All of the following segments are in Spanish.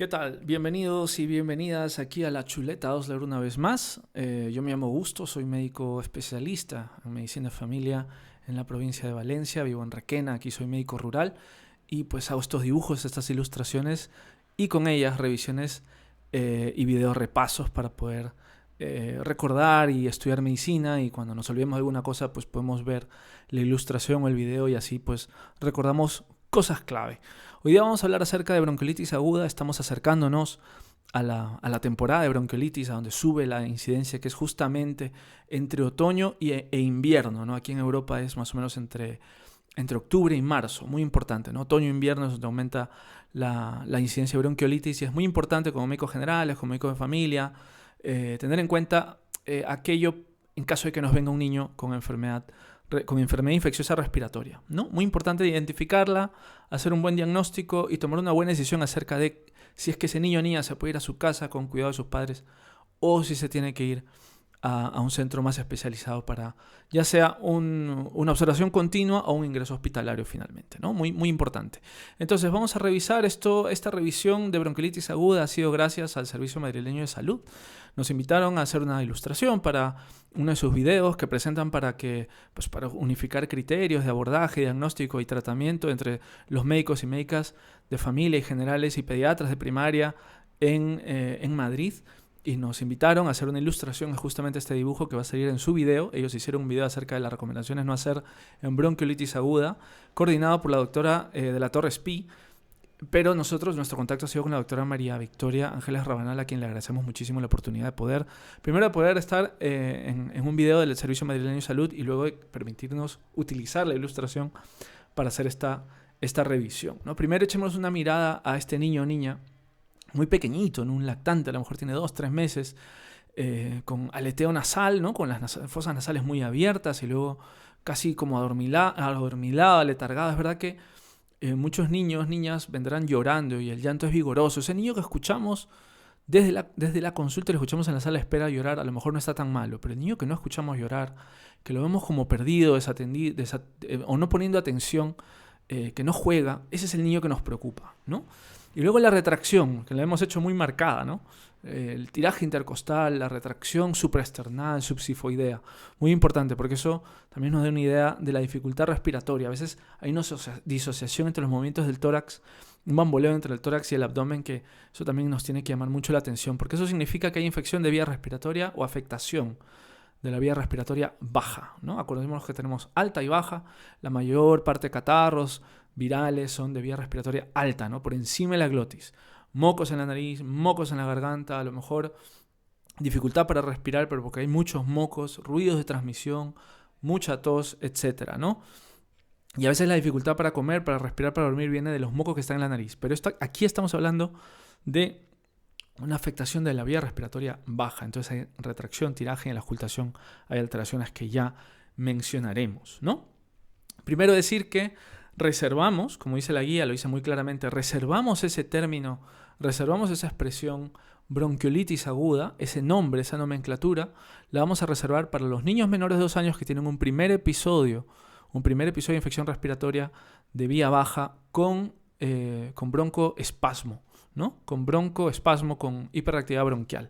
¿Qué tal? Bienvenidos y bienvenidas aquí a La Chuleta Osler una vez más. Yo me llamo Augusto, soy médico especialista en medicina de familia en la provincia de Valencia, vivo en Requena, aquí soy médico rural y pues hago estos dibujos, estas ilustraciones y con ellas revisiones y video repasos para poder recordar y estudiar medicina, y cuando nos olvidemos de alguna cosa pues podemos ver la ilustración o el video y así pues recordamos cosas clave. Hoy día vamos a hablar acerca de bronquiolitis aguda. Estamos acercándonos a la temporada de bronquiolitis, a donde sube la incidencia, que es justamente entre otoño e invierno, ¿no? Aquí en Europa es más o menos entre octubre y marzo, muy importante, ¿no? Otoño e invierno es donde aumenta la incidencia de bronquiolitis, y es muy importante como médicos generales, como médicos de familia, tener en cuenta aquello en caso de que nos venga un niño con enfermedad infecciosa respiratoria, ¿no? Muy importante identificarla, hacer un buen diagnóstico y tomar una buena decisión acerca de si es que ese niño o niña se puede ir a su casa con cuidado de sus padres o si se tiene que ir a un centro más especializado para ya sea una observación continua o un ingreso hospitalario finalmente, ¿no? Muy, muy importante. Entonces vamos a revisar esto. Esta revisión de bronquiolitis aguda ha sido gracias al Servicio Madrileño de Salud. Nos invitaron a hacer una ilustración para uno de sus videos que presentan para unificar criterios de abordaje, diagnóstico y tratamiento entre los médicos y médicas de familia y generales y pediatras de primaria en Madrid. Y nos invitaron a hacer una ilustración, justamente este dibujo que va a salir en su video. Ellos hicieron un video acerca de las recomendaciones no hacer en bronquiolitis aguda, coordinado por la doctora de la Torre Espí. Pero nuestro contacto ha sido con la doctora María Victoria Ángeles Rabanal, a quien le agradecemos muchísimo la oportunidad de poder estar en un video del Servicio Madrileño de Salud y luego de permitirnos utilizar la ilustración para hacer esta revisión, ¿no? Primero echemos una mirada a este niño o niña muy pequeñito, en un lactante, a lo mejor tiene 2-3 meses, con aleteo nasal, ¿no? Con las fosas nasales muy abiertas y luego casi como adormilado, aletargado. Es verdad que muchos niños, niñas vendrán llorando y el llanto es vigoroso. Ese niño que escuchamos desde la consulta, lo escuchamos en la sala de espera llorar, a lo mejor no está tan malo, pero el niño que no escuchamos llorar, que lo vemos como perdido, desatendido, o no poniendo atención, que no juega, ese es el niño que nos preocupa, ¿no? Y luego la retracción, que la hemos hecho muy marcada, ¿no? El tiraje intercostal, la retracción supraesternal, subsifoidea. Muy importante, porque eso también nos da una idea de la dificultad respiratoria. A veces hay una disociación entre los movimientos del tórax, un bamboleo entre el tórax y el abdomen, que eso también nos tiene que llamar mucho la atención, porque eso significa que hay infección de vía respiratoria o afectación de la vía respiratoria baja, ¿no? Acordémonos que tenemos alta y baja. La mayor parte de catarros virales son de vía respiratoria alta, ¿no? Por encima de la glotis. Mocos en la nariz, mocos en la garganta, a lo mejor dificultad para respirar, pero porque hay muchos mocos, ruidos de transmisión, mucha tos, etcétera, ¿no? Y a veces la dificultad para comer, para respirar, para dormir viene de los mocos que están en la nariz. Pero aquí estamos hablando de una afectación de la vía respiratoria baja. Entonces hay retracción, tiraje, y en la auscultación hay alteraciones que ya mencionaremos, ¿no? Primero decir que reservamos, como dice la guía, lo dice muy claramente, reservamos ese término, reservamos esa expresión bronquiolitis aguda, ese nombre, esa nomenclatura, la vamos a reservar para los niños menores de 2 años que tienen un primer episodio de infección respiratoria de vía baja con broncoespasmo, ¿no? Con broncoespasmo, con hiperactividad bronquial.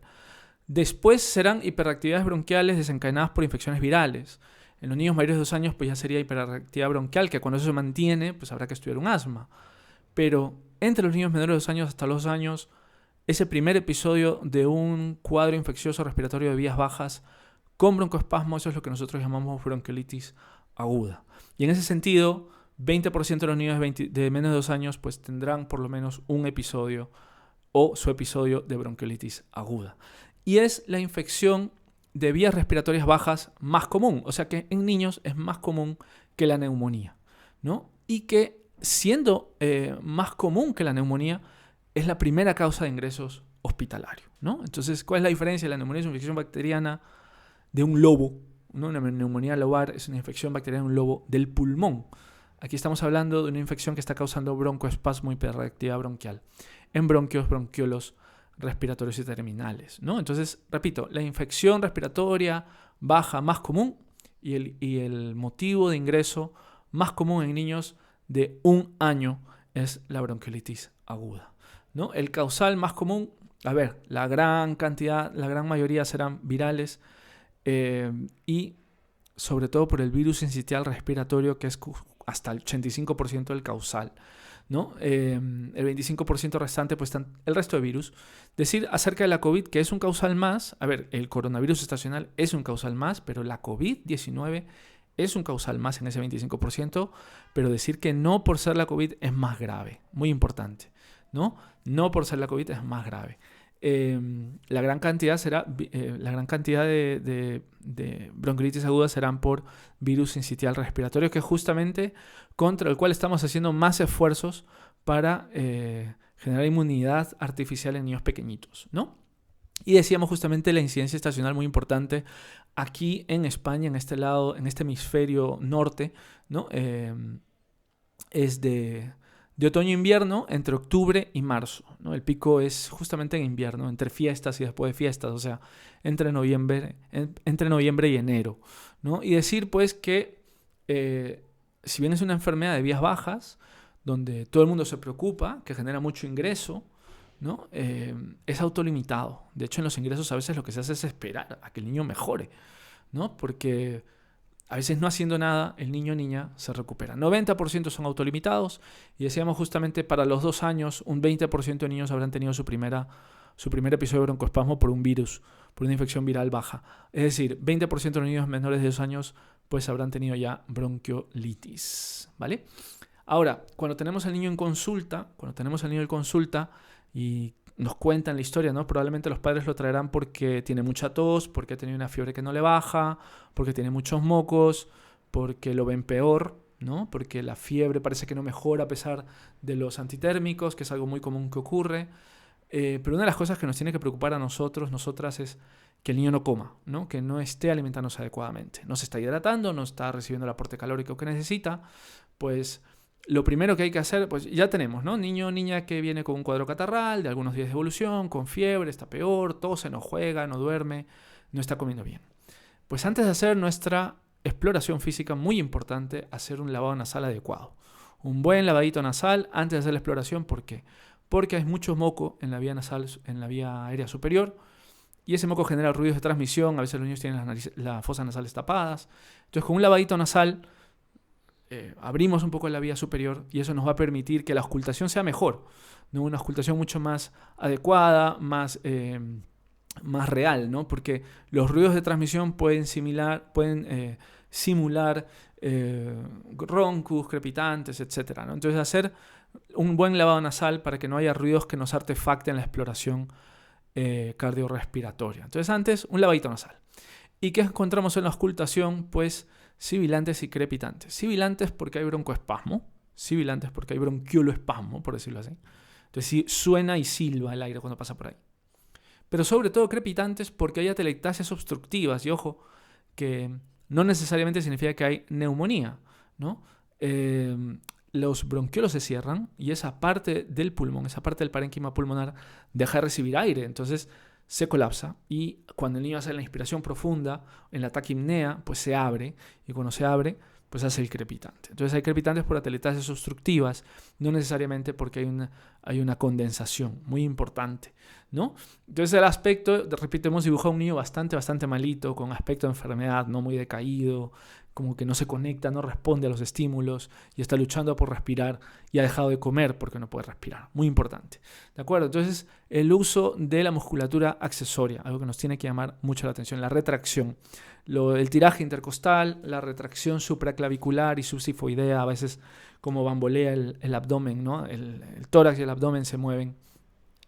Después serán hiperactividades bronquiales desencadenadas por infecciones virales. En los niños mayores de 2 años pues ya sería hiperactividad bronquial, que cuando eso se mantiene pues habrá que estudiar un asma. Pero entre los niños menores de 2 años hasta los 2 años, ese primer episodio de un cuadro infeccioso respiratorio de vías bajas con broncoespasmo, eso es lo que nosotros llamamos bronquiolitis aguda. Y en ese sentido, 20% de los niños de menos de 2 años pues tendrán por lo menos un episodio o su episodio de bronquiolitis aguda. Y es la infección de vías respiratorias bajas más común, o sea que en niños es más común que la neumonía, ¿no? Y que siendo más común que la neumonía, es la primera causa de ingresos hospitalarios, ¿no? Entonces, ¿cuál es la diferencia? La neumonía es una infección bacteriana de un lobo, ¿no? Una neumonía lobar es una infección bacteriana de un lobo del pulmón. Aquí estamos hablando de una infección que está causando broncoespasmo, hiperactividad bronquial en bronquios, bronquiolos respiratorios y terminales, ¿no? Entonces, repito, la infección respiratoria baja más común y el motivo de ingreso más común en niños de 1 año es la bronquiolitis aguda, ¿no? El causal más común, a ver, la gran mayoría serán virales y sobre todo por el virus sincitial respiratorio, que es hasta el 85% del causal, ¿no? El 25% restante, pues están el resto de virus. Decir acerca de la COVID que es un causal más, a ver, el coronavirus estacional es un causal más, pero la COVID-19 es un causal más en ese 25%, pero decir que no por ser la COVID es más grave, muy importante, ¿no? No por ser la COVID es más grave. La gran cantidad de bronquiolitis aguda serán por virus sincitial respiratorio, que es justamente contra el cual estamos haciendo más esfuerzos para generar inmunidad artificial en niños pequeñitos, ¿no? Y decíamos justamente la incidencia estacional muy importante aquí en España, en este lado, en este hemisferio norte, ¿no? Es de otoño-invierno, entre octubre y marzo, ¿no? El pico es justamente en invierno, entre fiestas y después de fiestas, o sea, entre noviembre y enero, ¿no? Y decir, pues, que si bien es una enfermedad de vías bajas, donde todo el mundo se preocupa, que genera mucho ingreso, ¿no? Es autolimitado. De hecho, en los ingresos a veces lo que se hace es esperar a que el niño mejore, ¿no? Porque a veces no haciendo nada, el niño o niña se recupera. 90% son autolimitados y decíamos justamente para los 2 años, un 20% de niños habrán tenido su primer episodio de broncoespasmo por un virus, por una infección viral baja. Es decir, 20% de los niños menores de 2 años pues habrán tenido ya bronquiolitis, ¿vale? Ahora, cuando tenemos al niño en consulta, y nos cuentan la historia, ¿no? Probablemente los padres lo traerán porque tiene mucha tos, porque ha tenido una fiebre que no le baja, porque tiene muchos mocos, porque lo ven peor, ¿no? Porque la fiebre parece que no mejora a pesar de los antitérmicos, que es algo muy común que ocurre. Pero una de las cosas que nos tiene que preocupar a nosotras, es que el niño no coma, ¿no? Que no esté alimentándose adecuadamente. No se está hidratando, no está recibiendo el aporte calórico que necesita, pues lo primero que hay que hacer, pues ya tenemos, ¿no? Niño o niña que viene con un cuadro catarral de algunos días de evolución, con fiebre, está peor, tose, no juega, no duerme, no está comiendo bien. Pues antes de hacer nuestra exploración física, muy importante hacer un lavado nasal adecuado. Un buen lavadito nasal antes de hacer la exploración, ¿por qué? Porque hay mucho moco en la vía nasal, en la vía aérea superior, y ese moco genera ruidos de transmisión, a veces los niños tienen las fosas nasales tapadas. Entonces con un lavadito nasal abrimos un poco la vía superior y eso nos va a permitir que la auscultación sea mejor, ¿no? Una auscultación mucho más adecuada, más real, ¿no? Porque los ruidos de transmisión pueden simular roncus, crepitantes, etc., ¿no? Entonces hacer un buen lavado nasal para que no haya ruidos que nos artefacten la exploración cardiorrespiratoria. Entonces antes un lavadito nasal. ¿Y qué encontramos en la auscultación? Pues sibilantes y crepitantes. Sibilantes porque hay broncoespasmo, sibilantes porque hay bronquioloespasmo, por decirlo así. Entonces sí, suena y silba el aire cuando pasa por ahí. Pero sobre todo crepitantes porque hay atelectasias obstructivas. Y ojo, que no necesariamente significa que hay neumonía, ¿no? Los bronquiolos se cierran y esa parte del pulmón, esa parte del parénquima pulmonar deja de recibir aire. Entonces se colapsa y cuando el niño hace la inspiración profunda, en la taquipnea, pues se abre y cuando se abre, pues hace el crepitante. Entonces hay crepitantes por atelectasias obstructivas, no necesariamente porque hay una condensación muy importante, ¿no? Entonces el aspecto, repito, hemos dibujado un niño bastante malito, con aspecto de enfermedad, no muy decaído, como que no se conecta, no responde a los estímulos y está luchando por respirar y ha dejado de comer porque no puede respirar. Muy importante. ¿De acuerdo? Entonces, el uso de la musculatura accesoria, algo que nos tiene que llamar mucho la atención, la retracción. El tiraje intercostal, la retracción supraclavicular y subsifoidea, a veces como bambolea el abdomen, ¿no? El tórax y el abdomen se mueven.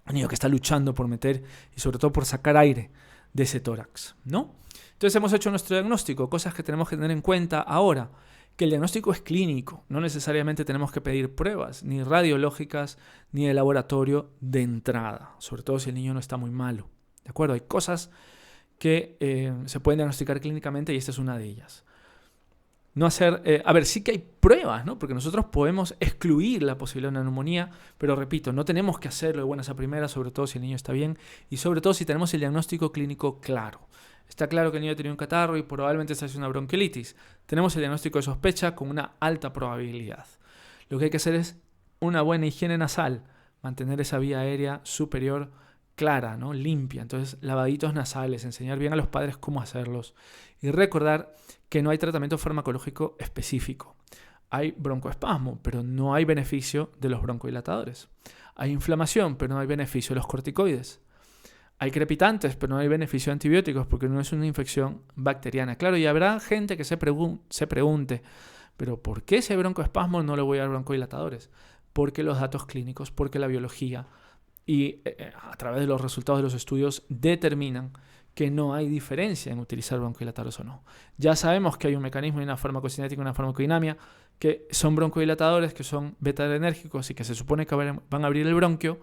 Un niño que está luchando por meter y sobre todo por sacar aire de ese tórax, ¿no? Entonces hemos hecho nuestro diagnóstico, cosas que tenemos que tener en cuenta ahora, que el diagnóstico es clínico, no necesariamente tenemos que pedir pruebas, ni radiológicas, ni de laboratorio de entrada, sobre todo si el niño no está muy malo, ¿de acuerdo? Hay cosas que se pueden diagnosticar clínicamente y esta es una de ellas. No hacer, sí que hay pruebas, ¿no? Porque nosotros podemos excluir la posibilidad de una neumonía, pero repito, no tenemos que hacerlo de buenas a primeras, sobre todo si el niño está bien y sobre todo si tenemos el diagnóstico clínico claro. Está claro que el niño tiene un catarro y probablemente está haciendo una bronquiolitis. Tenemos el diagnóstico de sospecha con una alta probabilidad. Lo que hay que hacer es una buena higiene nasal, mantener esa vía aérea superior clara, ¿no? Limpia. Entonces, lavaditos nasales, enseñar bien a los padres cómo hacerlos. Y recordar que no hay tratamiento farmacológico específico. Hay broncoespasmo, pero no hay beneficio de los broncodilatadores. Hay inflamación, pero no hay beneficio de los corticoides. Hay crepitantes, pero no hay beneficio de antibióticos porque no es una infección bacteriana. Claro, y habrá gente que se pregunte, ¿pero por qué si hay broncoespasmo no le voy a dar broncodilatadores? Porque los datos clínicos, porque la biología y a través de los resultados de los estudios determinan que no hay diferencia en utilizar broncodilatadores o no. Ya sabemos que hay un mecanismo y una farmacocinética y una farmacodinamia que son broncodilatadores, que son beta-adrenérgicos y que se supone que van a abrir el bronquio,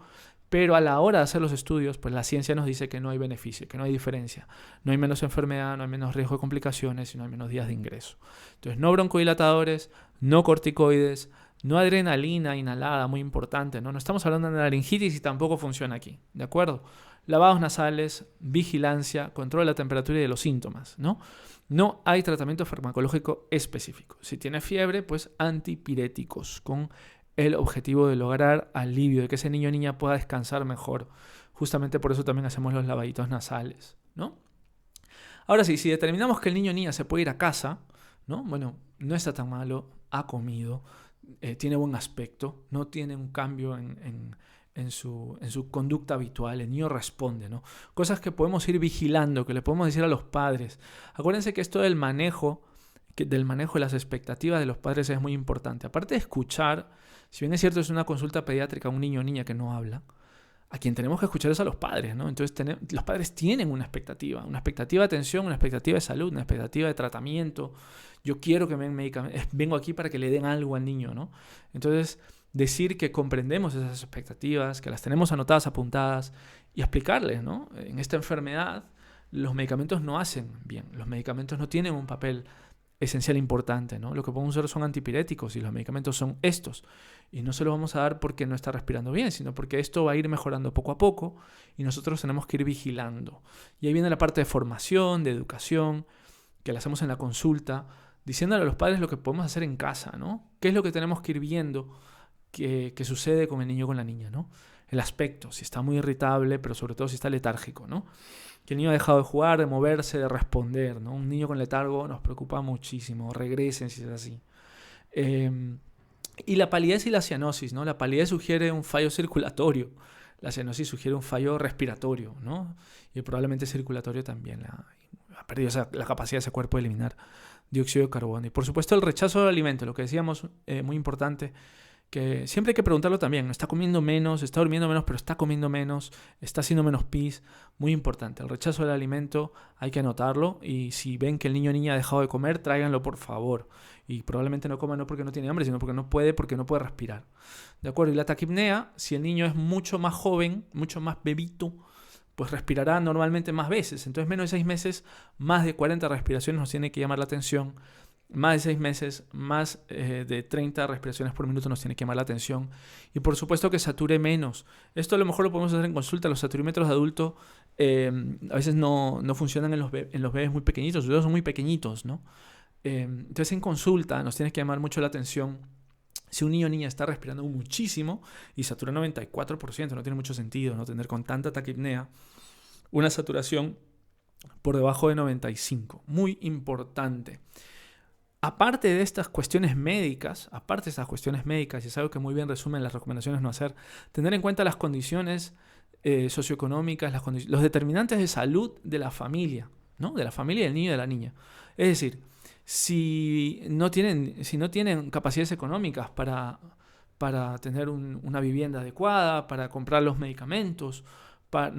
pero a la hora de hacer los estudios, pues la ciencia nos dice que no hay beneficio, que no hay diferencia. No hay menos enfermedad, no hay menos riesgo de complicaciones y no hay menos días de ingreso. Entonces, no broncodilatadores, no corticoides, no adrenalina inhalada, muy importante, ¿no? No estamos hablando de laringitis y tampoco funciona aquí, ¿de acuerdo? Lavados nasales, vigilancia, control de la temperatura y de los síntomas, ¿no? No hay tratamiento farmacológico específico. Si tiene fiebre, pues antipiréticos, con el objetivo de lograr alivio, de que ese niño o niña pueda descansar mejor. Justamente por eso también hacemos los lavaditos nasales, ¿no? Ahora sí, si determinamos que el niño o niña se puede ir a casa, ¿no? Bueno, no está tan malo, ha comido, tiene buen aspecto, no tiene un cambio en su conducta habitual, el niño responde, ¿no? Cosas que podemos ir vigilando, que le podemos decir a los padres. Acuérdense que esto del manejo de las expectativas de los padres es muy importante. Aparte de escuchar, si bien es cierto es una consulta pediátrica a un niño o niña que no habla, a quien tenemos que escuchar es a los padres, ¿no? Entonces los padres tienen una expectativa de atención, una expectativa de salud, una expectativa de tratamiento. Yo quiero que me den medicamentos, vengo aquí para que le den algo al niño, ¿no? Entonces, decir que comprendemos esas expectativas, que las tenemos anotadas, apuntadas, y explicarles, ¿no? En esta enfermedad los medicamentos no hacen bien, los medicamentos no tienen un papel esencial importante, ¿no? Lo que podemos usar son antipiréticos y los medicamentos son estos. Y no se los vamos a dar porque no está respirando bien, sino porque esto va a ir mejorando poco a poco y nosotros tenemos que ir vigilando. Y ahí viene la parte de formación, de educación, que la hacemos en la consulta, diciéndole a los padres lo que podemos hacer en casa, ¿no? ¿Qué es lo que tenemos que ir viendo que sucede con el niño o con la niña, ¿no? El aspecto, si está muy irritable, pero sobre todo si está letárgico, ¿no? Que el niño ha dejado de jugar, de moverse, de responder, ¿no? Un niño con letargo nos preocupa muchísimo. Regresen si es así. Y la palidez y la cianosis, ¿no? La palidez sugiere un fallo circulatorio. La cianosis sugiere un fallo respiratorio, ¿no? Y probablemente circulatorio también. Ha perdido la capacidad de ese cuerpo de eliminar dióxido de carbono. Y por supuesto el rechazo del alimento, lo que decíamos, muy importante, que siempre hay que preguntarlo también. Está comiendo menos, está durmiendo menos, pero está comiendo menos, está haciendo menos pis. Muy importante. El rechazo del alimento hay que anotarlo. Y si ven que el niño o niña ha dejado de comer, tráiganlo por favor. Y probablemente no coma no porque no tiene hambre, sino porque no puede respirar. ¿De acuerdo? Y la taquipnea, si el niño es mucho más joven, mucho más bebito, pues respirará normalmente más veces. Entonces, menos de 6 meses, más de 40 respiraciones nos tiene que llamar la atención. Más de 6 meses, más de 30 respiraciones por minuto nos tiene que llamar la atención. Y por supuesto que sature menos. Esto a lo mejor lo podemos hacer en consulta. Los saturímetros de adulto a veces no funcionan en los bebés muy pequeñitos. Los bebés son muy pequeñitos, ¿no? Entonces en consulta nos tiene que llamar mucho la atención si un niño o niña está respirando muchísimo y satura 94%. No tiene mucho sentido, ¿no? Tener con tanta taquipnea una saturación por debajo de 95. Muy importante. Aparte de estas cuestiones médicas, y es algo que muy bien resumen las recomendaciones no hacer, tener en cuenta las condiciones socioeconómicas, los determinantes de salud de la familia, ¿no? De la familia del niño y de la niña. Es decir, si no tienen capacidades económicas para tener una vivienda adecuada, para comprar los medicamentos,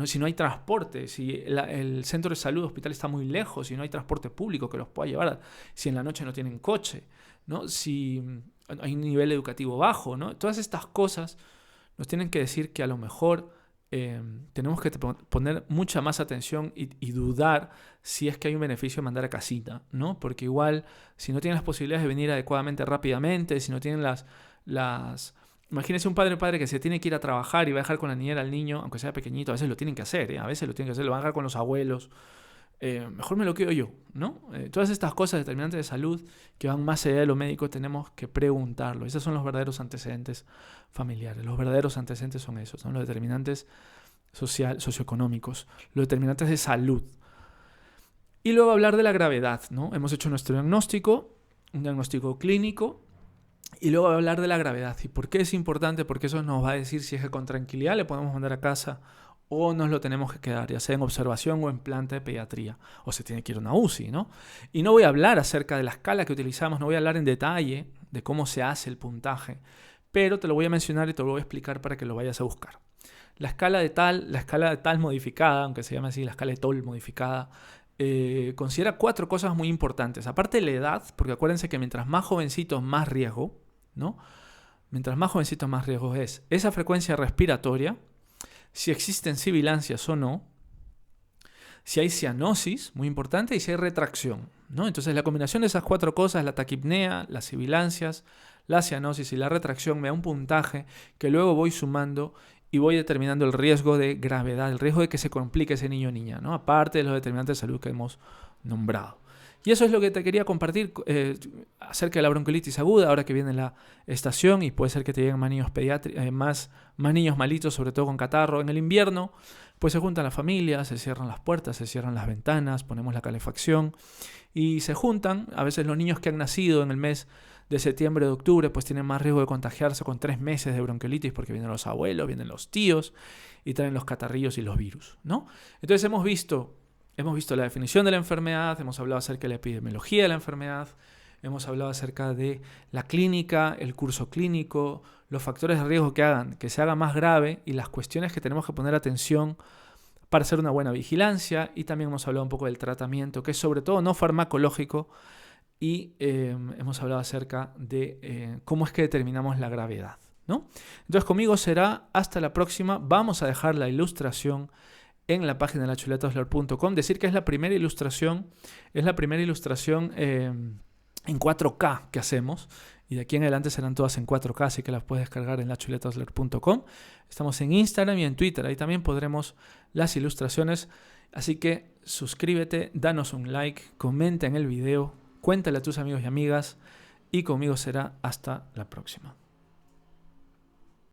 si no hay transporte, si el centro de salud hospital está muy lejos, si no hay transporte público que los pueda llevar, si en la noche no tienen coche, ¿no? Si hay un nivel educativo bajo, ¿no? Todas estas cosas nos tienen que decir que a lo mejor tenemos que poner mucha más atención y dudar si es que hay un beneficio de mandar a casita, ¿no? Porque igual, si no tienen las posibilidades de venir adecuadamente rápidamente, si no tienen Imagínense un padre que se tiene que ir a trabajar y va a dejar con la niñera al niño, aunque sea pequeñito, a veces lo tienen que hacer, lo van a dejar con los abuelos. mejor me lo quedo yo, ¿no? Todas estas cosas determinantes de salud que van más allá de lo médico tenemos que preguntarlo. Esos son los verdaderos antecedentes familiares. Los verdaderos antecedentes son esos, son los determinantes socioeconómicos, los determinantes de salud. Y luego hablar de la gravedad, ¿no? Hemos hecho nuestro diagnóstico, un diagnóstico clínico, y luego hablar de la gravedad. ¿Y por qué es importante? Porque eso nos va a decir si es que con tranquilidad le podemos mandar a casa o nos lo tenemos que quedar, ya sea en observación o en planta de pediatría, o se tiene que ir a una UCI, ¿no? Y no voy a hablar acerca de la escala que utilizamos, no voy a hablar en detalle de cómo se hace el puntaje, pero te lo voy a mencionar y te lo voy a explicar para que lo vayas a buscar. La escala de tal modificada, aunque se llame así, la escala de TOL modificada, considera 4 cosas muy importantes. Aparte de la edad, porque acuérdense que mientras más jovencitos, más riesgo, ¿no? Mientras más jovencitos, más riesgo es esa frecuencia respiratoria, si existen sibilancias o no, si hay cianosis, muy importante, y si hay retracción, ¿no? Entonces la combinación de esas 4 cosas, la taquipnea, las sibilancias, la cianosis y la retracción, me da un puntaje que luego voy sumando y voy determinando el riesgo de gravedad, el riesgo de que se complique ese niño o niña, ¿no? Aparte de los determinantes de salud que hemos nombrado. Y eso es lo que te quería compartir acerca de la bronquiolitis aguda, ahora que viene la estación y puede ser que te lleguen más niños más niños malitos, sobre todo con catarro. En el invierno, pues se juntan las familias, se cierran las puertas, se cierran las ventanas, ponemos la calefacción y se juntan. A veces los niños que han nacido en el mes de septiembre o de octubre, pues tienen más riesgo de contagiarse con 3 meses de bronquiolitis porque vienen los abuelos, vienen los tíos y traen los catarrillos y los virus, ¿no? Entonces hemos visto la definición de la enfermedad, hemos hablado acerca de la epidemiología de la enfermedad, hemos hablado acerca de la clínica, el curso clínico, los factores de riesgo que hagan que se haga más grave y las cuestiones que tenemos que poner atención para hacer una buena vigilancia, y también hemos hablado un poco del tratamiento, que es sobre todo no farmacológico, y hemos hablado acerca de cómo es que determinamos la gravedad, ¿no? Entonces conmigo será hasta la próxima. Vamos a dejar la ilustración en la página de lachuletaosler.com. Decir que es la primera ilustración en 4K que hacemos, y de aquí en adelante serán todas en 4K, así que las puedes descargar en lachuletaosler.com. Estamos en Instagram y en Twitter, ahí también podremos las ilustraciones, así que suscríbete, danos un like, comenta en el video, cuéntale a tus amigos y amigas, y conmigo será hasta la próxima.